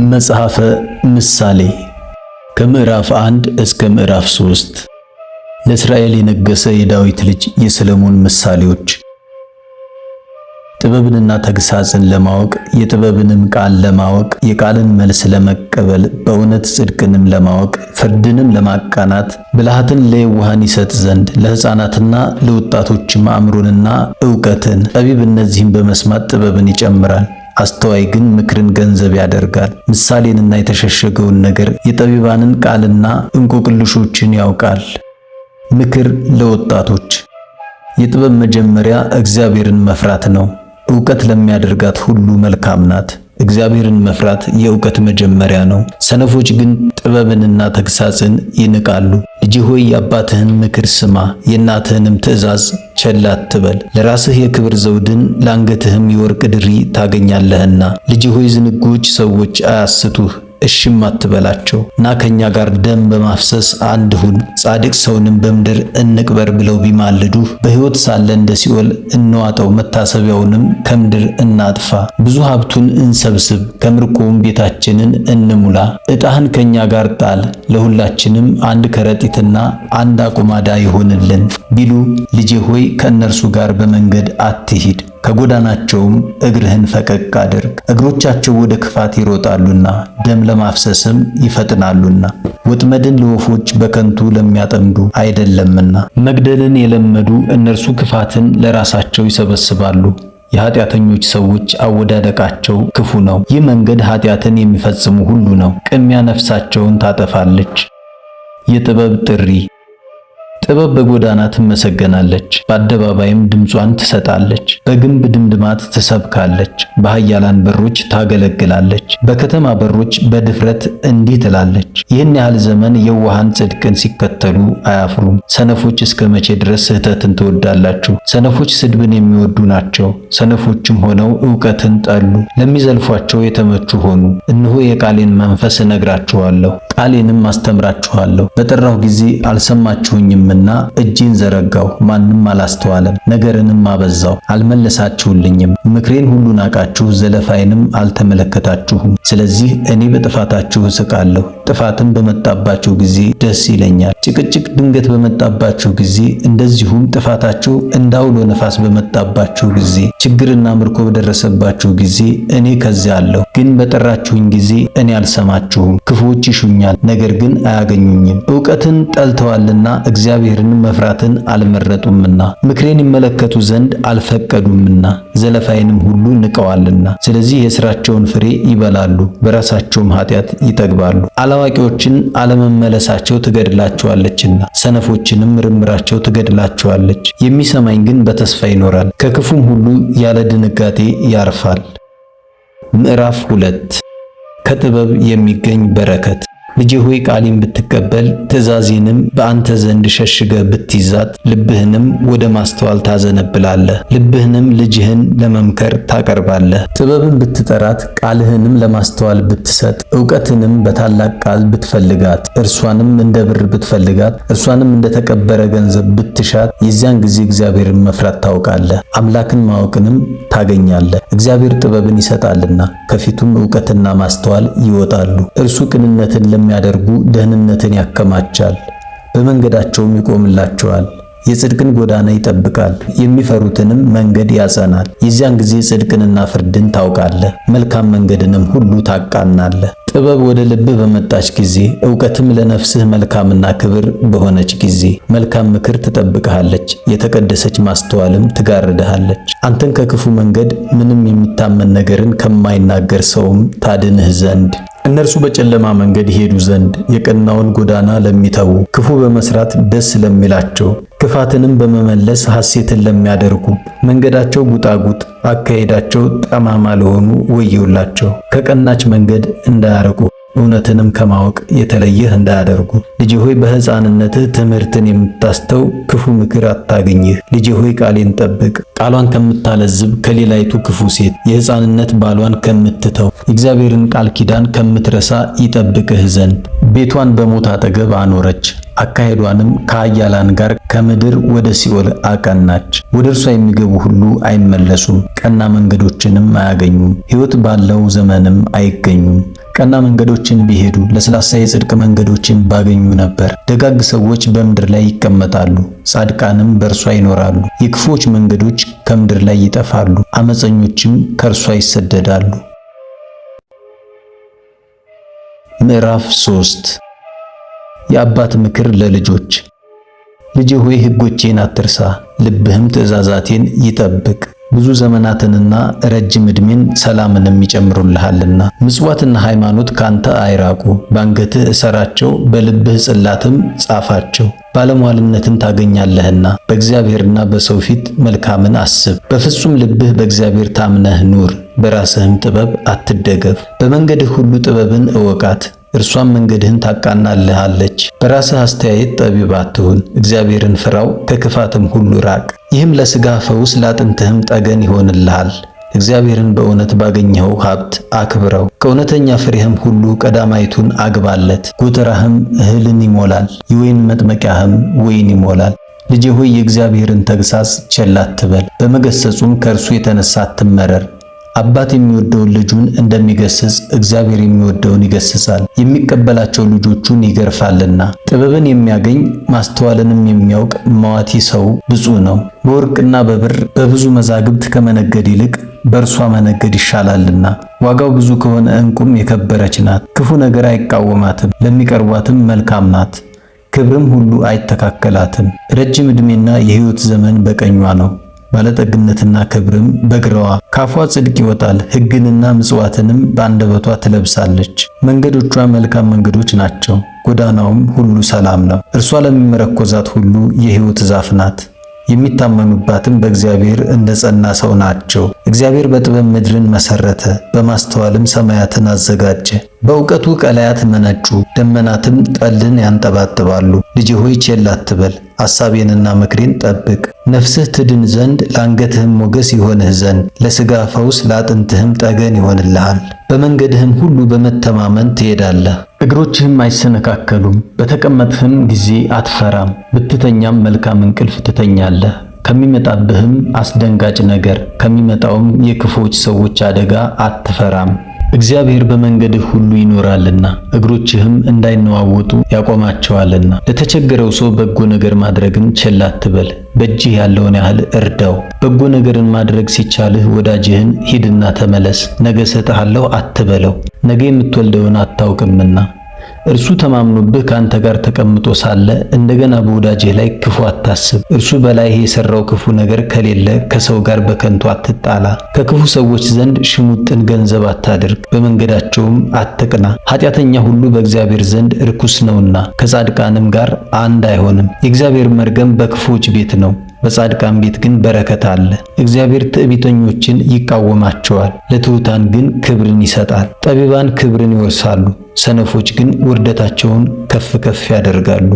መጽሐፈ ምሳሌ ከምዕራፍ 1 እስከ ምዕራፍ 3 ለእስራኤል የነገሰ የዳዊት ልጅ የሰሎሞን ምሳሌዎች። ጥበብንና ተግሳጽን ለማወቅ የጥበብንም ቃል ለማወቅ የቃልን መልስ ለመቀበል በእውነት ጽድቅንም ለማወቅ ፍርድንም ለማቃናት ብልሃትን ለየዋሃን ይሰጥ ዘንድ ለሕፃናትና ለወጣቶችም አእምሮንና ዕውቀትን ጠቢብ እነዚህን በመስማት ጥበብን ይጨምራል። አስተዋይ ግን ምክርን ገንዘብ ያደርጋል። ምሳሌንና የተሸሸገውን ነገር የጠቢባንን ቃልና እንቆቅልሾችን ያውቃል። ምክር ለወጣቶች። የጥበብ መጀመሪያ እግዚአብሔርን መፍራት ነው። ዕውቀት ለሚያደርጋት ሁሉ መልካም ናት። እግዚአብሔርን መፍራት የዕውቀት መጀመሪያ ነው። ሰነፎች ግን ጥበብንና ተግሳጽን ይንቃሉ። ልጅ ሆይ የአባትህን ምክር ስማ፣ የእናትህንም ትእዛዝ ቸል አትበል። ለራስህ የክብር ዘውድን ለአንገትህም የወርቅ ድሪ ታገኛለህና። ልጅ ሆይ ዝንጉዎች ሰዎች አያስቱህ፣ እሽም አትበላቸው። ና ከኛ ጋር ደም በማፍሰስ አንድ ሁን፣ ጻድቅ ሰውንም በምድር እንቅበር ብለው ቢማልዱህ በሕይወት ሳለ እንደ ሲኦል እንዋጠው፣ መታሰቢያውንም ከምድር እናጥፋ። ብዙ ሀብቱን እንሰብስብ፣ ከምርኮውም ቤታችንን እንሙላ። ዕጣህን ከኛ ጋር ጣል፣ ለሁላችንም አንድ ከረጢትና አንድ አቁማዳ ይሆንልን ቢሉ ልጄ ሆይ ከእነርሱ ጋር በመንገድ አትሂድ፣ ከጎዳናቸውም እግርህን ፈቀቅ አድርግ። እግሮቻቸው ወደ ክፋት ይሮጣሉና ደም ለማፍሰስም ይፈጥናሉና ወጥመድን ለወፎች በከንቱ ለሚያጠምዱ አይደለምና። መግደልን የለመዱ እነርሱ ክፋትን ለራሳቸው ይሰበስባሉ። የኃጢአተኞች ሰዎች አወዳደቃቸው ክፉ ነው። ይህ መንገድ ኃጢአትን የሚፈጽሙ ሁሉ ነው። ቅሚያ ነፍሳቸውን ታጠፋለች። የጥበብ ጥሪ። ጥበብ በጎዳና ትመሰገናለች፣ በአደባባይም ድምጿን ትሰጣለች። በግንብ ድምድማት ትሰብካለች፣ በኃያላን በሮች ታገለግላለች። በከተማ በሮች በድፍረት እንዲህ ትላለች፣ ይህን ያህል ዘመን የዋሃን ጽድቅን ሲከተሉ አያፍሩም። ሰነፎች እስከ መቼ ድረስ ስህተትን ትወዳላችሁ? ሰነፎች ስድብን የሚወዱ ናቸው። ሰነፎችም ሆነው ዕውቀትን ጠሉ፣ ለሚዘልፏቸው የተመቹ ሆኑ። እነሆ የቃሌን መንፈስ እነግራችኋለሁ፣ ቃሌንም አስተምራችኋለሁ። በጠራሁ ጊዜ አልሰማችሁኝምና እጄን ዘረጋሁ፣ ማንም አላስተዋለም። ነገርንም አበዛሁ፣ አልመለሳችሁልኝም። ምክሬን ሁሉ ናቃችሁ፣ ዘለፋዬንም አልተመለከታችሁም። ስለዚህ እኔ በጥፋታችሁ እስቃለሁ፣ ጥፋትም በመጣባችሁ ጊዜ ደስ ይለኛል። ጭቅጭቅ ድንገት በመጣባችሁ ጊዜ፣ እንደዚሁም ጥፋታችሁ እንዳውሎ ነፋስ በመጣባችሁ ጊዜ፣ ችግርና ምርኮ በደረሰባችሁ ጊዜ እኔ ከዚያ አለሁ። ግን በጠራችሁኝ ጊዜ እኔ አልሰማችሁም። ክፉዎች ይሹኛል፣ ነገር ግን አያገኙኝም። ዕውቀትን ጠልተዋልና እግዚአብሔርን መፍራትን አልመረጡምና ምክሬን ይመለከቱ ዘንድ አልፈቀዱምና ዘለፋዬንም ሁሉ ንቀዋልና። ስለዚህ የሥራቸውን ፍሬ ይበላሉ፣ በራሳቸውም ኃጢአት ይጠግባሉ። አላዋቂዎችን አለመመለሳቸው ትገድላቸዋለችና ሰነፎችንም ምርምራቸው ትገድላቸዋለች። የሚሰማኝ ግን በተስፋ ይኖራል፣ ከክፉም ሁሉ ያለ ድንጋጤ ያርፋል። ምዕራፍ 2 ከጥበብ የሚገኝ በረከት። ልጄ ሆይ ቃሌን ብትቀበል ትእዛዜንም በአንተ ዘንድ ሸሽገህ ብትይዛት ልብህንም ወደ ማስተዋል ታዘነብላለህ፣ ልብህንም ልጅህን ለመምከር ታቀርባለህ። ጥበብን ብትጠራት ቃልህንም ለማስተዋል ብትሰጥ ዕውቀትንም በታላቅ ቃል ብትፈልጋት እርሷንም እንደ ብር ብትፈልጋት እርሷንም እንደ ተቀበረ ገንዘብ ብትሻት የዚያን ጊዜ እግዚአብሔርን መፍራት ታውቃለህ፣ አምላክን ማወቅንም ታገኛለህ። እግዚአብሔር ጥበብን ይሰጣልና ከፊቱም ዕውቀትና ማስተዋል ይወጣሉ። እርሱ ቅንነትን ለሚያደርጉ ደህንነትን ያከማቻል፣ በመንገዳቸውም ይቆምላቸዋል። የጽድቅን ጎዳና ይጠብቃል፣ የሚፈሩትንም መንገድ ያጸናል። የዚያን ጊዜ ጽድቅንና ፍርድን ታውቃለህ፣ መልካም መንገድንም ሁሉ ታቃናለህ። ጥበብ ወደ ልብህ በመጣች ጊዜ ዕውቀትም ለነፍስህ መልካምና ክብር በሆነች ጊዜ መልካም ምክር ትጠብቅሃለች፣ የተቀደሰች ማስተዋልም ትጋርድሃለች። አንተን ከክፉ መንገድ ምንም የሚታመን ነገርን ከማይናገር ሰውም ታድንህ ዘንድ እነርሱ በጨለማ መንገድ ይሄዱ ዘንድ የቀናውን ጎዳና ለሚተዉ ክፉ በመስራት ደስ ለሚላቸው ክፋትንም በመመለስ ሐሴትን ለሚያደርጉ መንገዳቸው ጉጣጉጥ አካሄዳቸው ጠማማ ለሆኑ ወየውላቸው። ከቀናች መንገድ እንዳያርቁ እውነትንም ከማወቅ የተለየህ እንዳያደርጉ። ልጄ ሆይ በሕፃንነትህ ትምህርትን የምታስተው ክፉ ምክር አታግኝህ። ልጄ ሆይ ቃሌን ጠብቅ፣ ቃሏን ከምታለዝብ ከሌላይቱ ክፉ ሴት የሕፃንነት ባሏን ከምትተው የእግዚአብሔርን ቃል ኪዳን ከምትረሳ ይጠብቅህ ዘንድ። ቤቷን በሞት አጠገብ አኖረች፣ አካሄዷንም ከኃያላን ጋር ከምድር ወደ ሲኦል አቀናች። ወደ እርሷ የሚገቡ ሁሉ አይመለሱም፣ ቀና መንገዶችንም አያገኙም፣ ሕይወት ባለው ዘመንም አይገኙም። ቀና መንገዶችን ቢሄዱ ለስላሳ የጽድቅ መንገዶችን ባገኙ ነበር። ደጋግ ሰዎች በምድር ላይ ይቀመጣሉ፣ ጻድቃንም በእርሷ ይኖራሉ። የክፉዎች መንገዶች ከምድር ላይ ይጠፋሉ፣ አመፀኞችም ከእርሷ ይሰደዳሉ። ምዕራፍ 3 የአባት ምክር ለልጆች። ልጄ ሆይ ሕጎቼን አትርሳ፣ ልብህም ትእዛዛቴን ይጠብቅ። ብዙ ዘመናትንና ረጅም ዕድሜን ሰላምንም ይጨምሩልሃልና። ምጽዋትና ሃይማኖት ካንተ አይራቁ፣ በአንገትህ እሰራቸው፣ በልብህ ጽላትም ጻፋቸው። ባለሟልነትን ታገኛለህና በእግዚአብሔርና በሰው ፊት መልካምን አስብ። በፍጹም ልብህ በእግዚአብሔር ታምነህ ኑር፣ በራስህም ጥበብ አትደገፍ። በመንገድህ ሁሉ ጥበብን እወቃት፣ እርሷም መንገድህን ታቃናልሃለች። በራስህ አስተያየት ጠቢብ አትሁን፣ እግዚአብሔርን ፍራው፣ ከክፋትም ሁሉ ራቅ። ይህም ለሥጋህ ፈውስ ለአጥንትህም ጠገን ይሆንልሃል። እግዚአብሔርን በእውነት ባገኘኸው ሀብት አክብረው፣ ከእውነተኛ ፍሬህም ሁሉ ቀዳማይቱን አግባለት። ጎተራህም እህልን ይሞላል፣ የወይን መጥመቂያህም ወይን ይሞላል። ልጄ ሆይ የእግዚአብሔርን ተግሣጽ ቸል አትበል፣ በመገሰጹም ከእርሱ የተነሳ አትመረር። አባት የሚወደውን ልጁን እንደሚገስጽ እግዚአብሔር የሚወደውን ይገስጻል፣ የሚቀበላቸው ልጆቹን ይገርፋልና። ጥበብን የሚያገኝ ማስተዋልንም የሚያውቅ መዋቲ ሰው ብፁዕ ነው። በወርቅና በብር በብዙ መዛግብት ከመነገድ ይልቅ በእርሷ መነገድ ይሻላልና። ዋጋው ብዙ ከሆነ ዕንቁም የከበረች ናት። ክፉ ነገር አይቃወማትም፣ ለሚቀርቧትም መልካም ናት። ክብርም ሁሉ አይተካከላትም። ረጅም ዕድሜና የሕይወት ዘመን በቀኟ ነው፣ ባለጠግነትና ክብርም በግራዋ። ካፏ ጽድቅ ይወጣል፣ ሕግንና ምጽዋትንም በአንደበቷ ትለብሳለች። መንገዶቿ መልካም መንገዶች ናቸው፣ ጎዳናውም ሁሉ ሰላም ነው። እርሷ ለሚመረኮዛት ሁሉ የሕይወት ዛፍ ናት፣ የሚታመኑባትም በእግዚአብሔር እንደ ጸና ሰው ናቸው። እግዚአብሔር በጥበብ ምድርን መሰረተ፣ በማስተዋልም ሰማያትን አዘጋጀ። በእውቀቱ ቀላያት መነጩ፣ ደመናትም ጠልን ያንጠባጥባሉ። ልጄ ሆይ ቸል አትበል፣ አሳቤንና ምክሬን ጠብቅ። ነፍስህ ትድን ዘንድ ለአንገትህም ሞገስ ይሆንህ ዘንድ ለሥጋ ፈውስ ለአጥንትህም ጠገን ይሆንልሃል። በመንገድህም ሁሉ በመተማመን ትሄዳለህ፣ እግሮችህም አይሰነካከሉም። በተቀመጥህም ጊዜ አትፈራም፣ ብትተኛም መልካም እንቅልፍ ትተኛለህ። ከሚመጣብህም አስደንጋጭ ነገር ከሚመጣውም የክፉዎች ሰዎች አደጋ አትፈራም። እግዚአብሔር በመንገድህ ሁሉ ይኖራልና እግሮችህም እንዳይነዋወጡ ያቆማቸዋልና። ለተቸገረው ሰው በጎ ነገር ማድረግን ቸል አትበል፣ በእጅህ ያለውን ያህል እርዳው። በጎ ነገርን ማድረግ ሲቻልህ ወዳጅህን ሂድና ተመለስ፣ ነገ እሰጥሃለሁ አትበለው፣ ነገ የምትወልደውን አታውቅምና። እርሱ ተማምኖብህ ካንተ ጋር ተቀምጦ ሳለ እንደገና በወዳጅህ ላይ ክፉ አታስብ። እርሱ በላይህ የሰራው ክፉ ነገር ከሌለ ከሰው ጋር በከንቱ አትጣላ። ከክፉ ሰዎች ዘንድ ሽሙጥን ገንዘብ አታድርግ፣ በመንገዳቸውም አትቅና። ኃጢአተኛ ሁሉ በእግዚአብሔር ዘንድ ርኩስ ነውና ከጻድቃንም ጋር አንድ አይሆንም። የእግዚአብሔር መርገም በክፉዎች ቤት ነው፣ በጻድቃን ቤት ግን በረከት አለ። እግዚአብሔር ትዕቢተኞችን ይቃወማቸዋል፣ ለትሑታን ግን ክብርን ይሰጣል። ጠቢባን ክብርን ይወርሳሉ፣ ሰነፎች ግን ውርደታቸውን ከፍ ከፍ ያደርጋሉ።